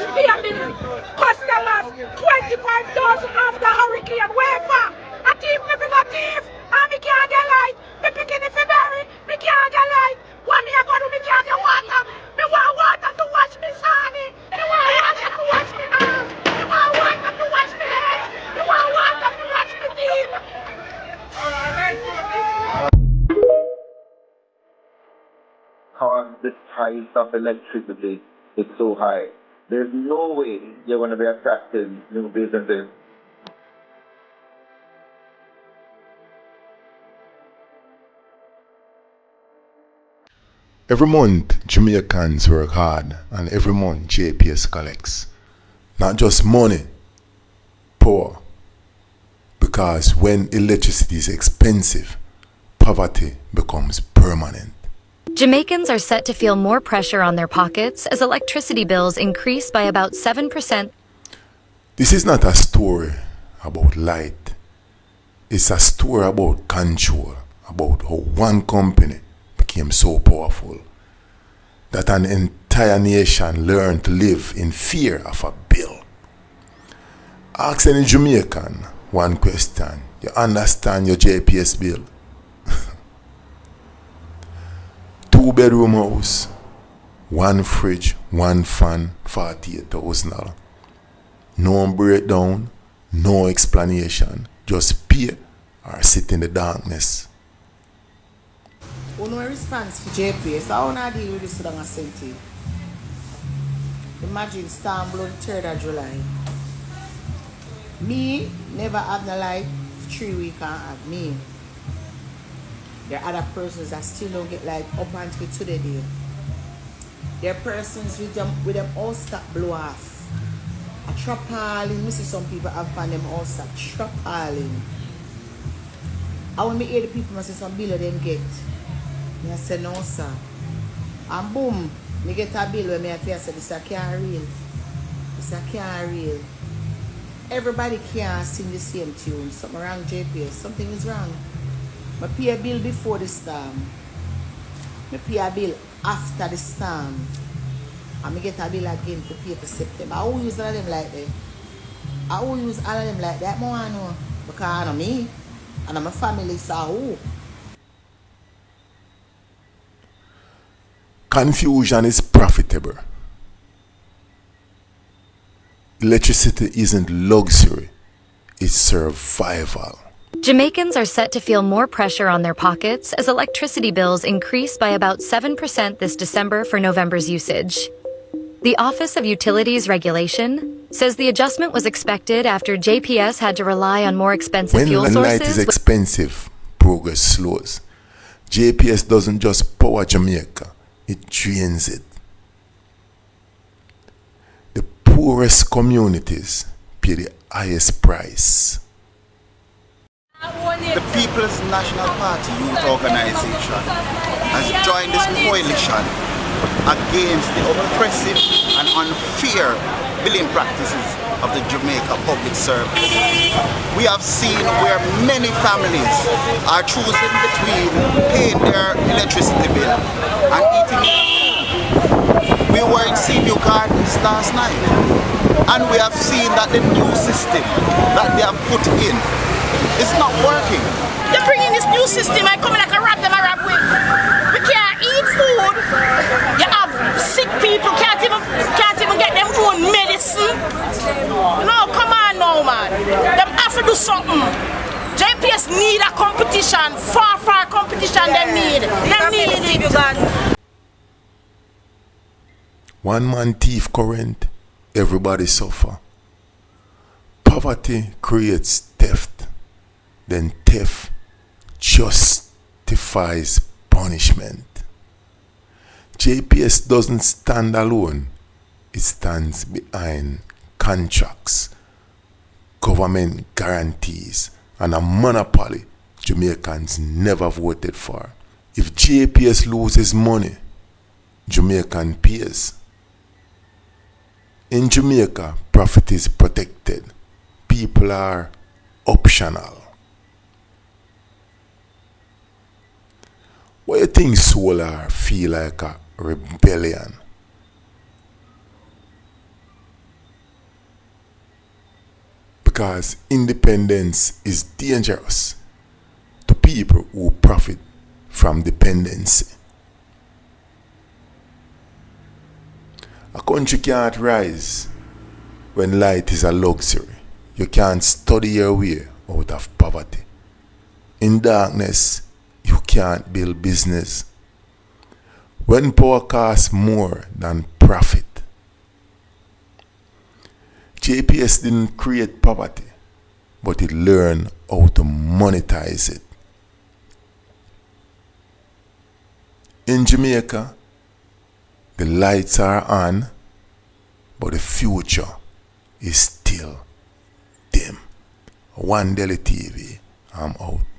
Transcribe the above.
payment. Customers, 25,000 after hurricane. Wherefore, a thief me bring a thief, and me can't get light. Me picking if you bury, me can't get light. What me a go do, me can't get water. Me want water to wash me sunny. Me want water to wash me arms. Me want water to wash me head. Me want water to wash me teeth. How the price of electricity is so high. There's no way you're going to be attracted new businesses. Every month, Jamaicans work hard, and every month, JPS collects. Not just money, power. Because when electricity is expensive, poverty becomes permanent. Jamaicans are set to feel more pressure on their pockets as electricity bills increase by about 7%. This is not a story about light. It's a story about control, about how one company became so powerful that an entire nation learned to live in fear of a bill. Ask any Jamaican one question. You understand your JPS bill? 2-bedroom house, 1 fridge, 1 fan, $48,000. No breakdown, no explanation. Just pay or sit in the darkness. No response for JPS. How do I deal with this long sentence? Imagine storm blown 3rd of July. Me never have the light for 3 weeks and have me. There are other persons that still don't get light up until today. There are persons with them all stock blow off. A trapaling. You see some people have found them all stock trapaling. I want me hear the people must say some bill of them get. I say no sir. And boom, me get a bill where me have to say this can't real. This can't real. Everybody can't sing the same tune. Something wrong JPS. Something is wrong. I pay a bill before the storm. I pay a bill after the storm. And I get a bill again to pay for September. I will use all of them like that. I will use all of them like that. I know. Because I know me. And my family, so who? Confusion is profitable. Electricity isn't luxury, it's survival. Jamaicans are set to feel more pressure on their pockets as electricity bills increase by about 7% this December for November's usage. The Office of Utilities Regulation says the adjustment was expected after JPS had to rely on more expensive fuel sources. When light is expensive, progress slows. JPS doesn't just power Jamaica, it drains it. The poorest communities pay the highest price. The People's National Party Youth Organization has joined this coalition against the oppressive and unfair billing practices of the Jamaica Public Service. We have seen where many families are choosing between paying their electricity bill and eating their food. We were in Seaview Gardens last night and we have seen that the new system that they have put in is not working. They bring in this new system and come like a rap them a rap with. We can't eat food. You have sick people can't even get them own medicine. No, come on now, man. Them have to do something. JPS need a competition, far competition they need. They need it. One man thief current, everybody suffer. Poverty creates theft. Then theft justifies punishment. JPS doesn't stand alone. It stands behind contracts, government guarantees, and a monopoly Jamaicans never voted for. If JPS loses money, Jamaican pays. In Jamaica, profit is protected. People are optional. Why you think solar feel like a rebellion? because independence is dangerous to people who profit from dependency. A country can't rise when light is a luxury. You can't study your way out of poverty. In darkness, you can't build business. When power costs more than profit. JPS didn't create poverty, but it learned how to monetize it. In Jamaica, the lights are on, but the future is still dim. One Daily TV, I'm out.